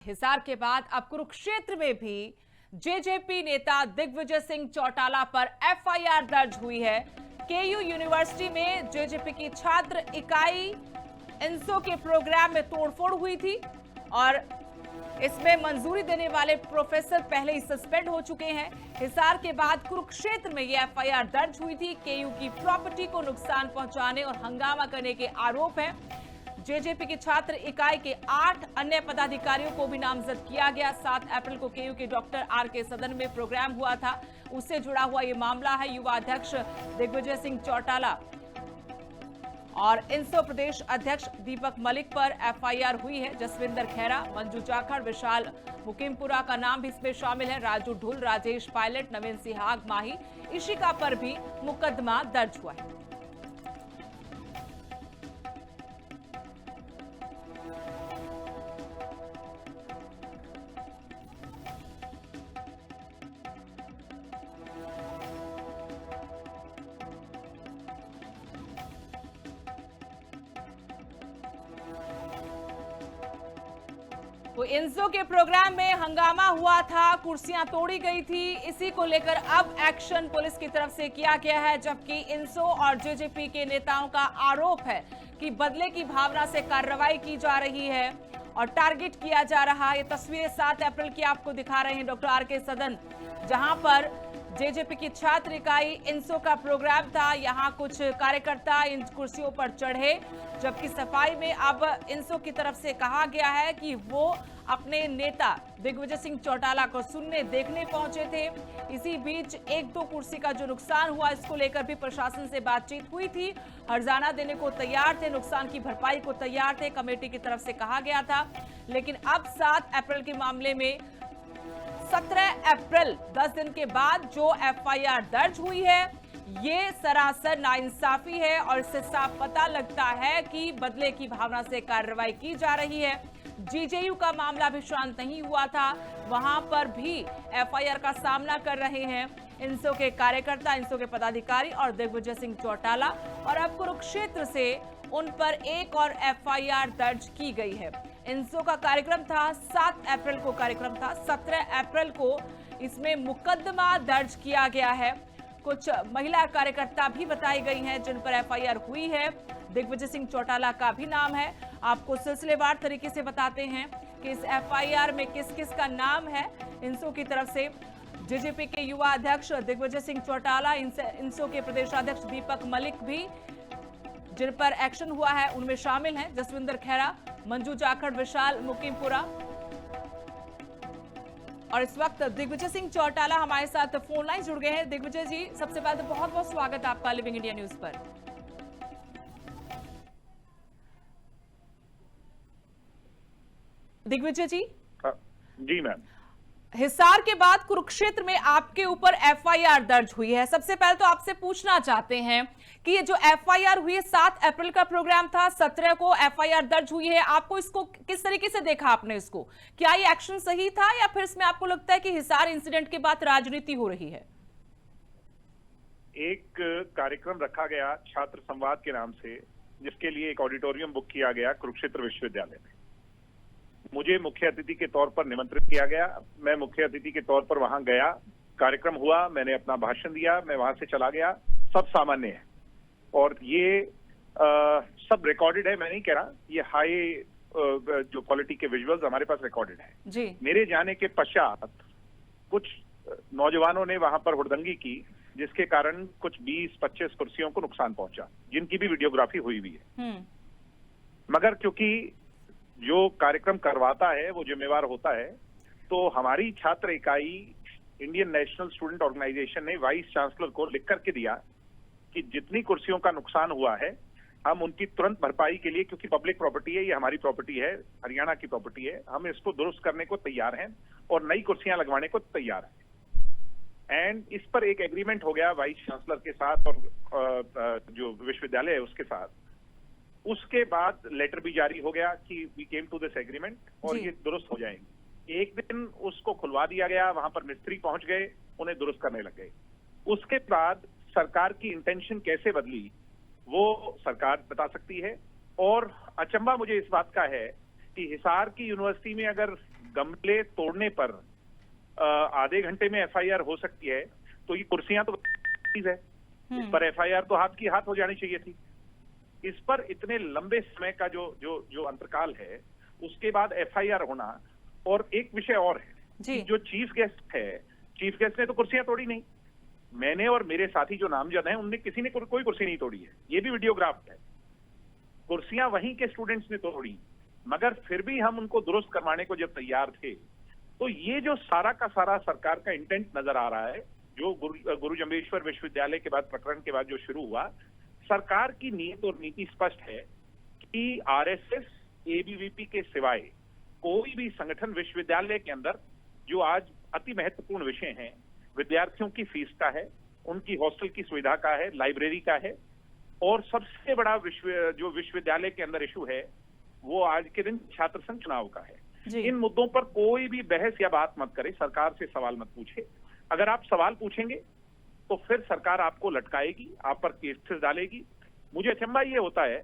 हिसार के बाद अब कुरुक्षेत्र में भी जेजेपी नेता दिग्विजय सिंह चौटाला पर एफआईआर दर्ज हुई है। केयू यूनिवर्सिटी में जेजेपी की छात्र इकाई इंसो के प्रोग्राम में तोड़फोड़ हुई थी और इसमें मंजूरी देने वाले प्रोफेसर पहले ही सस्पेंड हो चुके हैं। हिसार के बाद कुरुक्षेत्र में यह एफआईआर दर्ज हुई थी। केयू की प्रॉपर्टी को नुकसान पहुंचाने और हंगामा करने के आरोप हैं। जेजेपी की छात्र इकाई के 8 अन्य पदाधिकारियों को भी नामजद किया गया। 7 अप्रैल को केयू के डॉक्टर आर.के. सदन में प्रोग्राम हुआ था, उससे जुड़ा हुआ ये मामला है। युवा अध्यक्ष दिग्विजय सिंह चौटाला और इंसो प्रदेश अध्यक्ष दीपक मलिक पर एफआईआर हुई है। जसविंदर खैरा, मंजू जाखड़, विशाल मुकीमपुरा का नाम भी इसमें शामिल है। राजू ढुल, राजेश पायलट, नवीन सिहाग, माही इशिका पर भी मुकदमा दर्ज हुआ है। तो इंसो के प्रोग्राम में हंगामा हुआ था, कुर्सियां तोड़ी गई थी। इसी को लेकर अब एक्शन पुलिस की तरफ से किया गया है, जबकि इंसो और जेजेपी के नेताओं का आरोप है कि बदले की भावना से कार्रवाई की जा रही है और टारगेट किया जा रहा है। ये तस्वीरें 7 अप्रैल की आपको दिखा रहे हैं डॉक्टर आर.के. सदन, जहां पर जेजेपी की छात्र इकाई इंसो का प्रोग्राम था। यहां कुछ कार्यकर्ता इन कुर्सियों पर चढ़े, जबकि सफाई में अब इंसो की तरफ से कहा गया है कि वो अपने नेता दिग्विजय सिंह चौटाला को सुनने देखने पहुंचे थे। इसी बीच 1-2 कुर्सी का जो नुकसान हुआ, इसको लेकर भी प्रशासन से बातचीत हुई थी। हर्जाना देने को तैयार थे, नुकसान की भरपाई को तैयार थे, कमेटी की तरफ से कहा गया था। लेकिन अब 7 अप्रैल के मामले में 17 अप्रैल 10 दिन के बाद जो एफआईआर दर्ज हुई है, ये सरासर नाइंसाफी है और इससे साफ पता लगता है कि बदले की भावना से कार्रवाई की जा रही है। जीजेयू का मामला भी शांत नहीं हुआ था, वहां पर भी एफआईआर का सामना कर रहे हैं इंसो के कार्यकर्ता, इंसो के पदाधिकारी और दिग्विजय सिंह चौटाला। और अब कुरुक्षेत्र से उन पर एक और एफआईआर दर्ज की गई है। इंसो का कार्यक्रम था, 7 अप्रैल को कार्यक्रम था, 17 अप्रैल को इसमें मुकदमा दर्ज किया गया है। कुछ महिला कार्यकर्ता भी बताई गई हैं जिन पर एफआईआर हुई है। दिग्विजय सिंह चौटाला का भी नाम है। आपको सिलसिलेवार तरीके से बताते हैं कि इस एफआईआर में किस किस का नाम है। इंसो की तरफ से जेजेपी के युवा अध्यक्ष दिग्विजय सिंह चौटाला, इंसो के प्रदेशाध्यक्ष दीपक मलिक भी जिन पर एक्शन हुआ है उनमें शामिल हैं। जसविंदर खैरा, मंजू जाखड़, विशाल मुकीमपुरा और इस वक्त दिग्विजय सिंह चौटाला हमारे साथ फोन लाइन जुड़ गए हैं। दिग्विजय जी, सबसे पहले तो बहुत बहुत स्वागत है आपका लिविंग इंडिया न्यूज पर। दिग्विजय जी। जी मैम। हिसार के बाद कुरुक्षेत्र में आपके ऊपर एफआईआर दर्ज हुई है। सबसे पहले तो आपसे पूछना चाहते हैं कि ये जो एफआईआर हुई है, 7 अप्रैल का प्रोग्राम था, 17 को एफआईआर दर्ज हुई है, आपको इसको किस तरीके से देखा आपने इसको? क्या ये एक्शन सही था या फिर इसमें आपको लगता है कि हिसार इंसिडेंट के बाद राजनीति हो रही है? एक कार्यक्रम रखा गया छात्र संवाद के नाम से, जिसके लिए एक ऑडिटोरियम बुक किया गया कुरुक्षेत्र विश्वविद्यालय में। मुझे मुख्य अतिथि के तौर पर निमंत्रित किया गया। मैं मुख्य अतिथि के तौर पर वहां गया, कार्यक्रम हुआ, मैंने अपना भाषण दिया, मैं वहां से चला गया। सब सामान्य है और ये सब रिकॉर्डेड है। मैं नहीं कह रहा, ये हाई जो क्वालिटी के विजुअल्स हमारे पास रिकॉर्डेड है जी। मेरे जाने के पश्चात कुछ नौजवानों ने वहां पर हुड़दंगी की, जिसके कारण कुछ 20-25 कुर्सियों को नुकसान पहुंचा, जिनकी भी वीडियोग्राफी हुई हुई है। मगर क्योंकि जो कार्यक्रम करवाता है वो जिम्मेवार होता है, तो हमारी छात्र इकाई इंडियन नेशनल स्टूडेंट ऑर्गेनाइजेशन ने वाइस चांसलर को लिख करके दिया कि जितनी कुर्सियों का नुकसान हुआ है, हम उनकी तुरंत भरपाई के लिए, क्योंकि पब्लिक प्रॉपर्टी है, ये हमारी प्रॉपर्टी है, हरियाणा की प्रॉपर्टी है, हम इसको दुरुस्त करने को तैयार हैं और नई कुर्सियां लगवाने को तैयार हैं। एंड इस पर एक एग्रीमेंट हो गया वाइस चांसलर के साथ और जो विश्वविद्यालय है उसके साथ। उसके बाद लेटर भी जारी हो गया कि we came to this agreement और ये दुरुस्त हो जाएंगे। एक दिन उसको खुलवा दिया गया, वहां पर मिस्त्री पहुंच गए, उन्हें दुरुस्त करने लग गए। उसके बाद सरकार की इंटेंशन कैसे बदली वो सरकार बता सकती है। और अचंभा मुझे इस बात का है कि हिसार की यूनिवर्सिटी में अगर गमले तोड़ने पर आधे घंटे में एफआईआर हो सकती है, तो ये कुर्सियां तो चीज है, इस पर एफआईआर तो हाथ की हाथ हो जानी चाहिए थी। इस पर इतने लंबे समय का जो अंतरकाल है, उसके बाद एफआईआर होना। और एक विषय और है कि जो चीफ गेस्ट है, चीफ गेस्ट ने तो कुर्सियां तोड़ी नहीं। मैंने और मेरे साथी जो नामजद हैं, उनने किसी ने कोई कुर्सी नहीं तोड़ी है, ये भी वीडियोग्राफ है। कुर्सियां वहीं के स्टूडेंट्स ने तोड़ी, मगर फिर भी हम उनको दुरुस्त करवाने को जब तैयार थे, तो ये जो सारा का सारा सरकार का इंटेंट नजर आ रहा है, जो गुरु जम्बेश्वर विश्वविद्यालय के बाद प्रकरण के बाद जो शुरू हुआ, सरकार की नीयत और नीति स्पष्ट है कि आरएसएस, एबीवीपी के सिवाय कोई भी संगठन विश्वविद्यालय के अंदर जो आज अति महत्वपूर्ण विषय हैं, विद्यार्थियों की फीस का है, उनकी हॉस्टल की सुविधा का है, लाइब्रेरी का है, और सबसे बड़ा जो विश्वविद्यालय के अंदर इशू है, वो आज के दिन छात्र संघ चुनाव का है। इन मुद्दों पर कोई भी बहस या बात मत करे, सरकार से सवाल मत पूछे। अगर आप सवाल पूछेंगे तो फिर सरकार आपको लटकाएगी, आप पर केसेस डालेगी। मुझे अचंभा ये होता है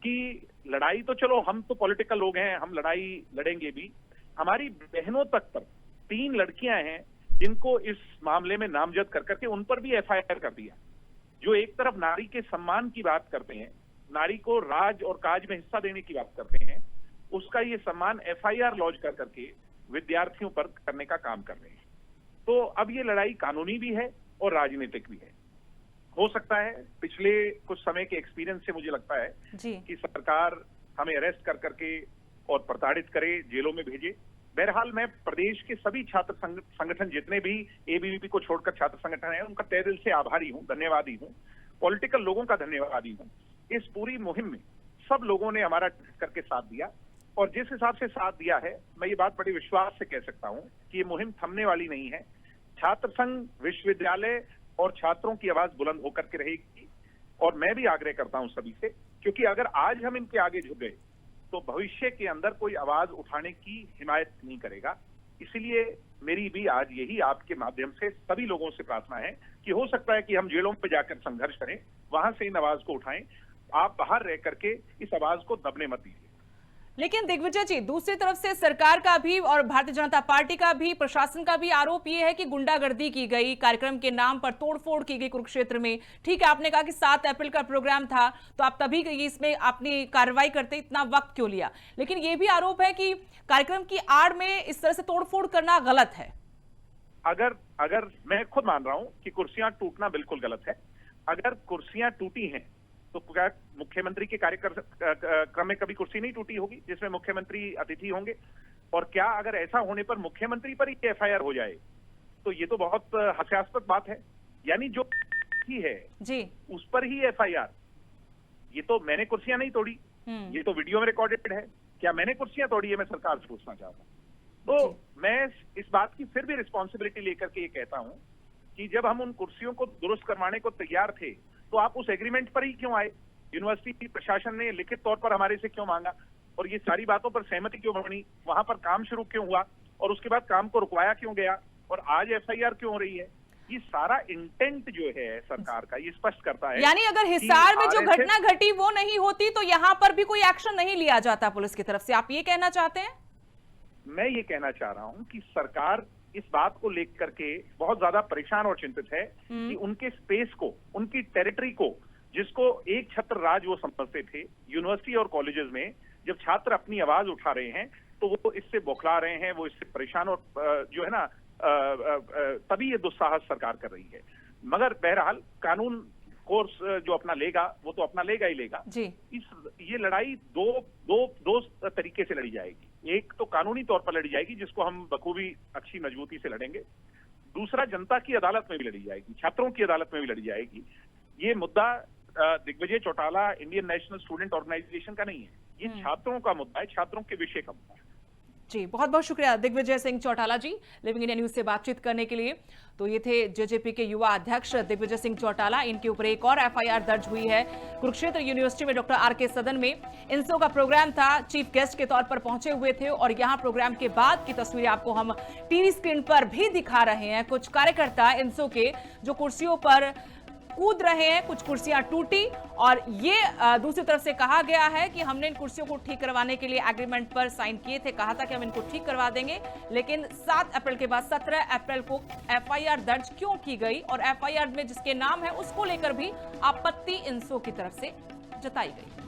कि लड़ाई तो चलो, हम तो पॉलिटिकल लोग हैं, हम लड़ाई लड़ेंगे भी। हमारी बहनों तक पर 3 लड़कियां हैं जिनको इस मामले में नामजद कर करके उन पर भी एफआईआर कर दिया। जो एक तरफ नारी के सम्मान की बात करते हैं, नारी को राज और काज में हिस्सा देने की बात करते हैं, उसका ये सम्मान एफआईआर लॉन्च कर करके विद्यार्थियों पर करने का काम कर रहे हैं। तो अब ये लड़ाई कानूनी भी है और राजनीतिक भी है। हो सकता है पिछले कुछ समय के एक्सपीरियंस से मुझे लगता है कि सरकार हमें अरेस्ट कर करके और प्रताड़ित करे, जेलों में भेजे। बहरहाल मैं प्रदेश के सभी छात्र संगठन, जितने भी एबीवीपी को छोड़कर छात्र संगठन है, उनका तहे दिल से आभारी हूं, धन्यवादी हूं। पॉलिटिकल लोगों का धन्यवादी हूं। इस पूरी मुहिम में सब लोगों ने हमारा करके साथ दिया, और जिस हिसाब से साथ दिया है, मैं ये बात बड़े विश्वास से कह सकता हूं कि ये मुहिम थमने वाली नहीं है। छात्र संघ, विश्वविद्यालय और छात्रों की आवाज बुलंद होकर के रहेगी। और मैं भी आग्रह करता हूं सभी से, क्योंकि अगर आज हम इनके आगे झुक गए तो भविष्य के अंदर कोई आवाज उठाने की हिमायत नहीं करेगा। इसीलिए मेरी भी आज यही आपके माध्यम से सभी लोगों से प्रार्थना है कि हो सकता है कि हम जेलों में जाकर संघर्ष करें, वहां से इन आवाज को उठाएं। आप बाहर रह करके इस आवाज को दबने मत दीजिए। लेकिन दिग्विजय जी, दूसरी तरफ से सरकार का भी और भारतीय जनता पार्टी का भी, प्रशासन का भी आरोप ये है कि गुंडागर्दी की गई, कार्यक्रम के नाम पर तोड़फोड़ की गई कुरुक्षेत्र में। ठीक है, आपने कहा कि 7 अप्रैल का प्रोग्राम था, तो आप तभी इसमें अपनी कार्रवाई करते, इतना वक्त क्यों लिया? लेकिन ये भी आरोप है कि कार्यक्रम की आड़ में इस तरह से तोड़फोड़ करना गलत है। अगर मैं खुद मान रहा हूं कि कुर्सियां टूटना बिल्कुल गलत है। अगर कुर्सियां टूटी हैं तो क्या मुख्यमंत्री के कार्यक्रम में कभी कुर्सी नहीं टूटी होगी जिसमें मुख्यमंत्री अतिथि होंगे? और क्या अगर ऐसा होने पर मुख्यमंत्री पर ही एफआईआर हो जाए तो ये तो बहुत हास्यास्पद बात है। यानी जो ही है जी, उस पर ही एफआईआर। ये तो मैंने कुर्सियां नहीं तोड़ी, ये तो वीडियो में रिकॉर्डेड है। क्या मैंने कुर्सियां तोड़ी है? मैं सरकार से पूछना चाहता हूं। तो मैं इस बात की फिर भी रिस्पॉन्सिबिलिटी लेकर के ये कहता हूं कि जब हम उन कुर्सियों को दुरुस्त करवाने को तैयार थे तो आप उस एग्रीमेंट पर ही क्यों आए? यूनिवर्सिटी प्रशासन ने लिखित तौर पर हमारे से क्यों मांगा? और ये सारी बातों पर सहमति क्यों बनी? वहां पर काम शुरू क्यों हुआ? और उसके बाद काम को रुकवाया क्यों गया? और आज एफआईआर क्यों हो रही है? ये सारा इंटेंट जो है सरकार का, ये स्पष्ट करता है। यानी अगर हिसार में जो घटना घटी वो नहीं होती तो यहाँ पर भी कोई एक्शन नहीं लिया जाता पुलिस की तरफ से, आप ये कहना चाहते हैं? मैं ये कहना चाह रहा हूं कि सरकार इस बात को लेकर के बहुत ज्यादा परेशान और चिंतित है कि उनके स्पेस को, उनकी टेरिटरी को, जिसको एक छत्र राज वो समझते थे यूनिवर्सिटी और कॉलेजेस में, जब छात्र अपनी आवाज उठा रहे हैं तो वो इससे बौखला रहे हैं, वो इससे परेशान और जो है ना तभी ये दुस्साहस सरकार कर रही है। मगर बहरहाल कानून कोर्स जो अपना लेगा वो तो अपना लेगा ही लेगा जी। ये लड़ाई दो तरीके से लड़ी जाएगी। एक तो कानूनी तौर पर लड़ी जाएगी जिसको हम बखूबी अच्छी मजबूती से लड़ेंगे। दूसरा जनता की अदालत में भी लड़ी जाएगी, छात्रों की अदालत में भी लड़ी जाएगी। ये मुद्दा Digvijay Chautala Indian National Student Organisation का नहीं है, ये छात्रों का मुद्दा है, छात्रों के विषय का मुद्दा है। जी, बहुत बहुत शुक्रिया दिग्विजय सिंह चौटाला जी लिविंग इंडिया न्यूज से बातचीत करने के लिए। तो ये थे जेजेपी के युवा अध्यक्ष दिग्विजय सिंह चौटाला। इनके ऊपर एक और एफआईआर दर्ज हुई है। कुरुक्षेत्र यूनिवर्सिटी में डॉक्टर आर.के. सदन में इंसो का प्रोग्राम था, चीफ गेस्ट के तौर पर पहुंचे हुए थे और यहाँ प्रोग्राम के बाद की तस्वीरें आपको हम टीवी स्क्रीन पर भी दिखा रहे हैं। कुछ कार्यकर्ता इंसो के जो कुर्सियों पर कूद रहे हैं, कुछ कुर्सियां टूटी और ये दूसरी तरफ से कहा गया है कि हमने इन कुर्सियों को ठीक करवाने के लिए एग्रीमेंट पर साइन किए थे, कहा था कि हम इनको ठीक करवा देंगे, लेकिन 7 अप्रैल के बाद 17 अप्रैल को एफआईआर दर्ज क्यों की गई और एफआईआर में जिसके नाम है उसको लेकर भी आपत्ति इंसो की तरफ से जताई गई।